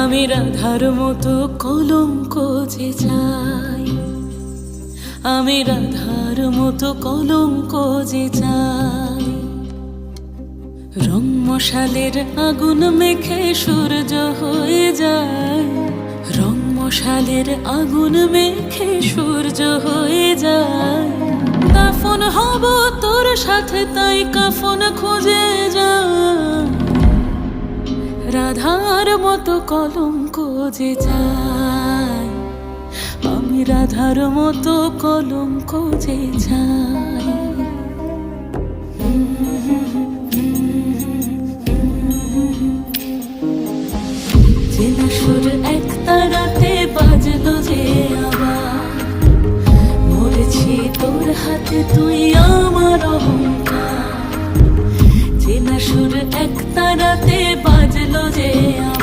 আমি রাধার মতো কলঙ্ক যে চাই, আমি রাধার মতো কলঙ্ক যে চাই। রং মশালের আগুন মেখে সূর্য হয়ে যায়, রং মশালের আগুন মেখে সূর্য হয়ে যায়। দাফন হব তোর সাথে তাই কাফন খুঁজে যায়, রাধার মতো কলঙ্ক যে চাই, আমি রাধার মতো কলঙ্ক যে চাই। চেনা সুর এক তারাতে বাজলো যে আবার, মরেছি তোর হাতে তুই আমার অহংকার। চেনা সুর এক তারাতে বাজলো যে আবার।